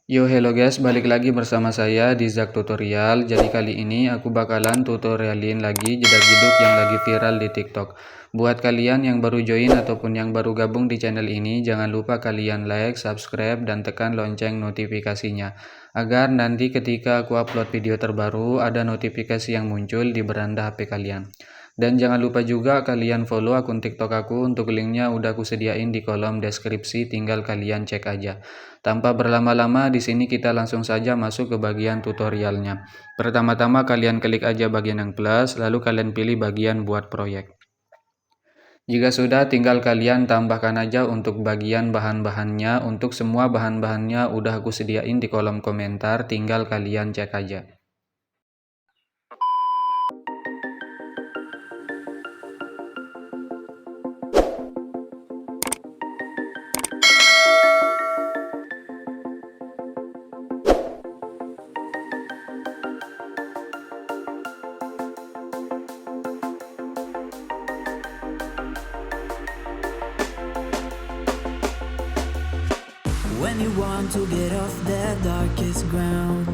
Yo hello guys, balik lagi bersama saya di Zak Tutorial. Jadi kali ini aku bakalan tutorialin lagi jedak jedug yang lagi viral di TikTok. Buat kalian yang baru join ataupun yang baru gabung di channel ini, jangan lupa kalian like, subscribe, dan tekan lonceng notifikasinya. Agar nanti ketika aku upload video terbaru, ada notifikasi yang muncul di beranda HP kalian. Dan jangan lupa juga kalian follow akun TikTok aku, untuk linknya udah aku sediain di kolom deskripsi, tinggal kalian cek aja. Tanpa berlama-lama, di sini kita langsung saja masuk ke bagian tutorialnya. Pertama-tama kalian klik aja bagian yang plus, lalu kalian pilih bagian buat proyek. Jika sudah, tinggal kalian tambahkan aja untuk bagian bahan-bahannya. Untuk semua bahan-bahannya udah aku sediain di kolom komentar, tinggal kalian cek aja. When you want to get off the darkest ground,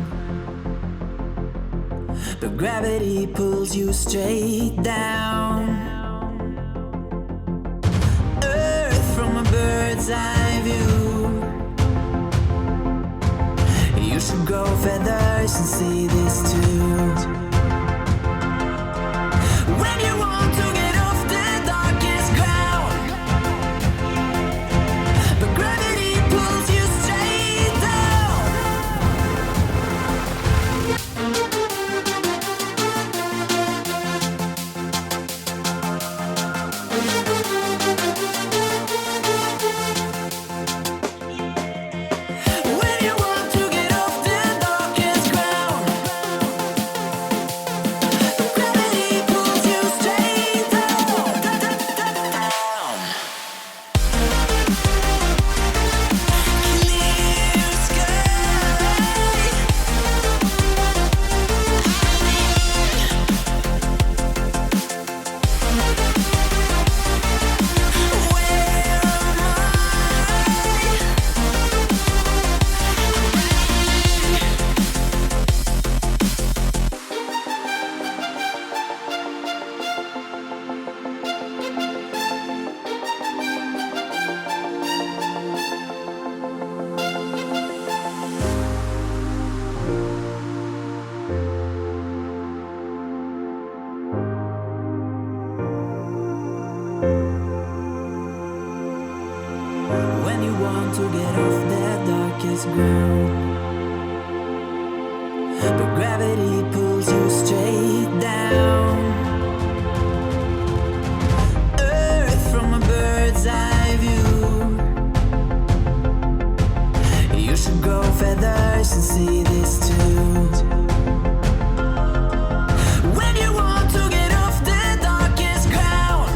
but gravity pulls you straight down. Earth from a bird's eye view. You should grow feathers and see this too. When you want to get off the darkest ground, but gravity pulls you straight down. When you want to get off the darkest ground, but gravity pulls you straight down. Clear sky. Where am When you want to get off that darkest ground, but gravity pulls you straight down. Earth from a bird's eye view. You should grow feathers and see this too. When you want to get off the darkest ground,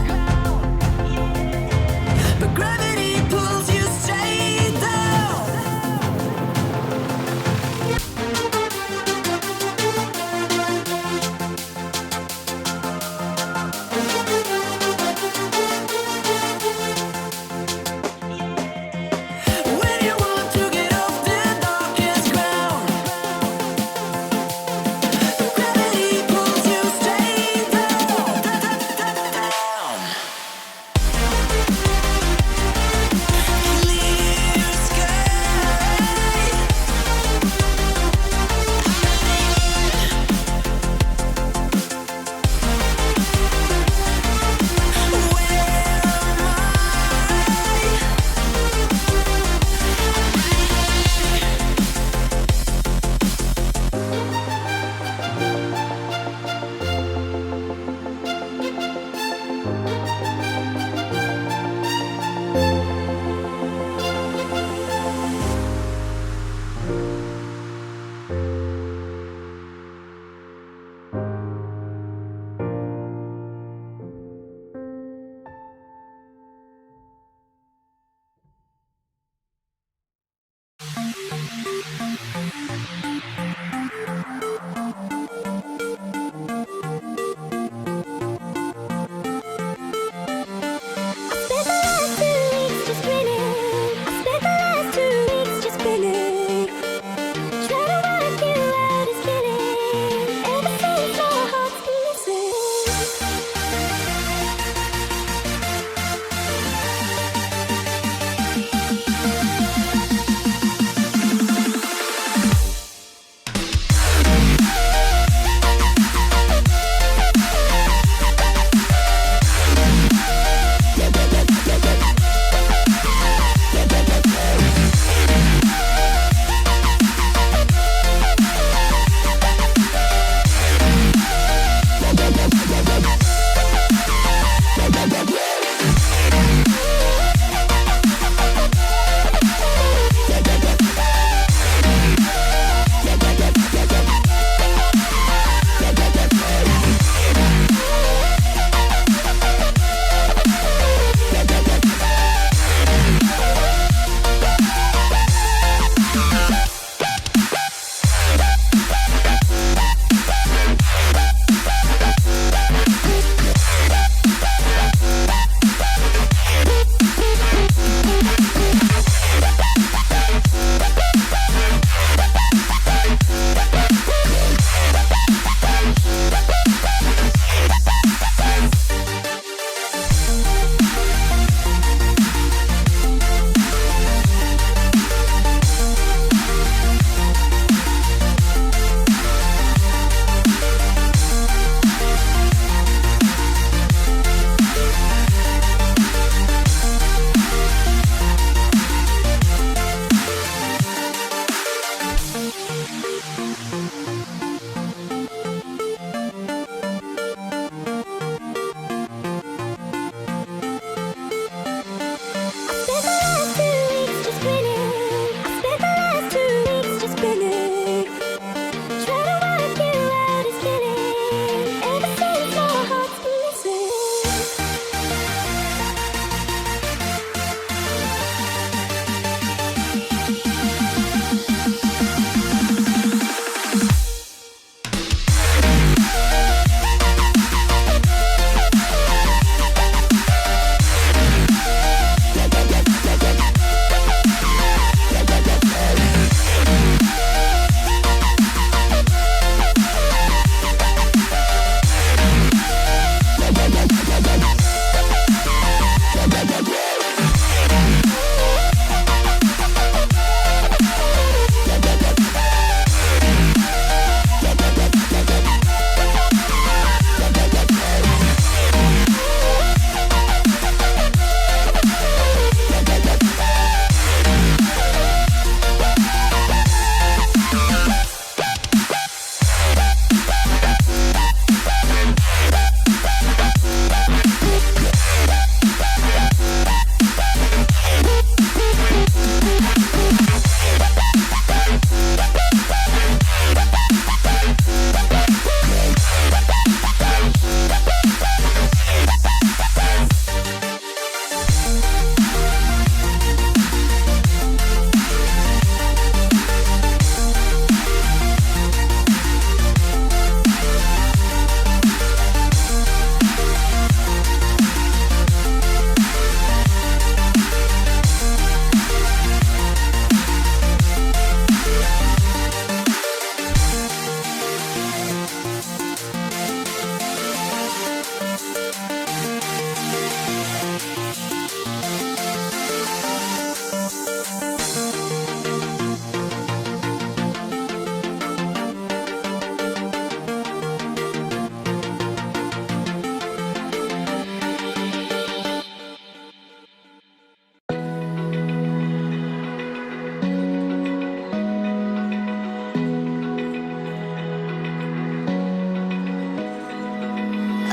but gravity pulls you straight down.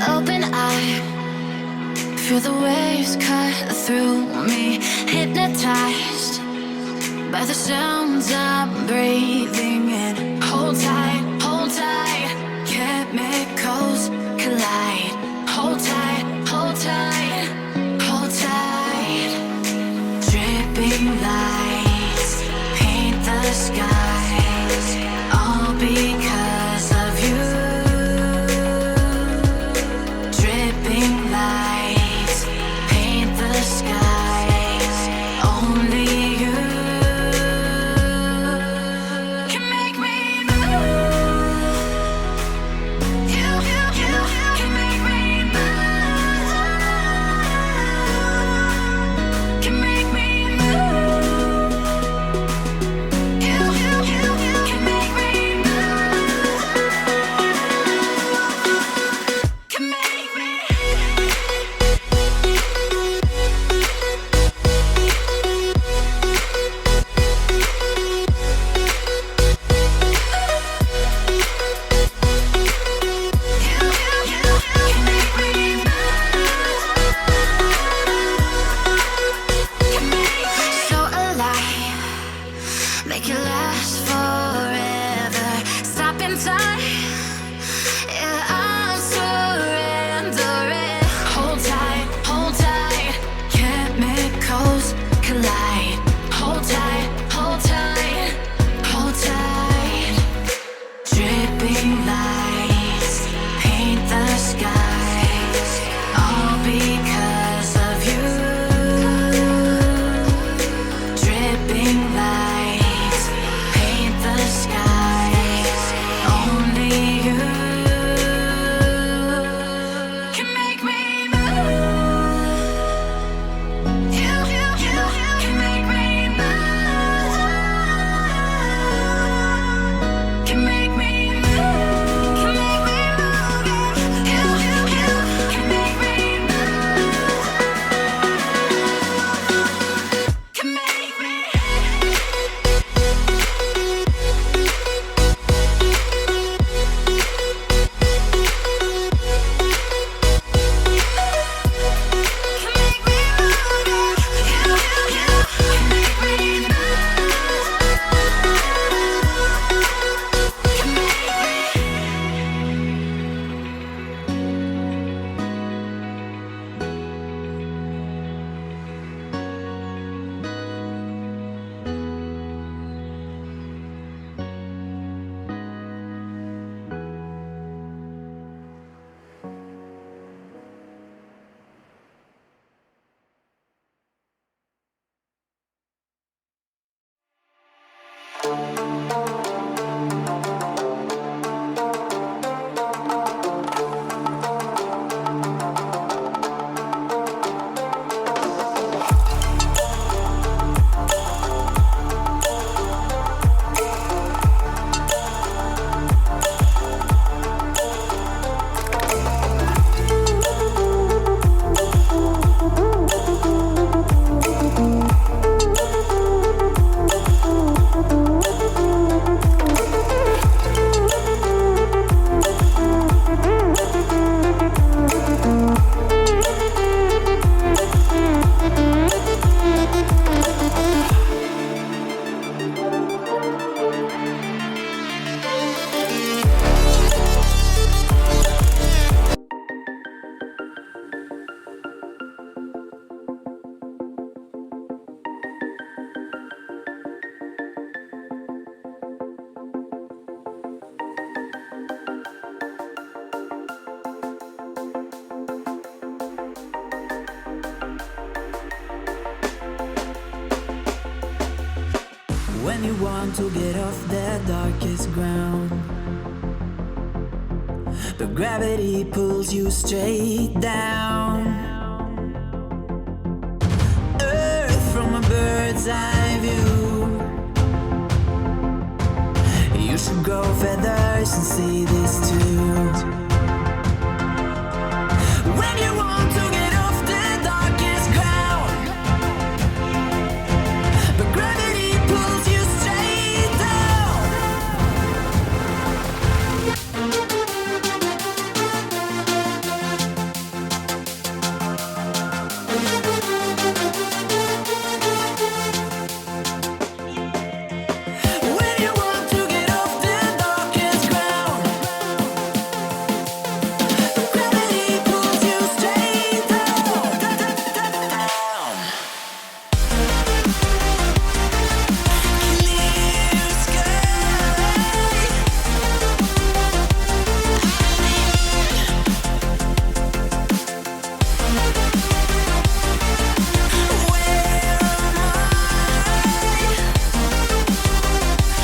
Open eye, feel the waves cut through me. Hypnotized by the sounds I'm breathing in. Hold tight, chemicals collide. Hold tight, hold tight, hold tight. Dripping lights paint the skies, all because of you. Dripping lights paint the skies, only you can make me move. You can make me move. Can make me move. You can make me move. Can make me. So alive, make it last forever. Stop in time, yeah, I'm surrendering. Hold tight, chemicals collide. Hold tight, hold tight, hold tight. Dripping lights paint the skies, all because of you. Dripping lights paint the skies, only you can make me move. You can make me move. Can make me move. Can make me move. You can make me move. Can make me. Can make me move. You can make me move. Can make me. When you want to get off the darkest ground, but gravity pulls you straight down. Earth from a bird's eye view. You should grow feathers and see this too. When you want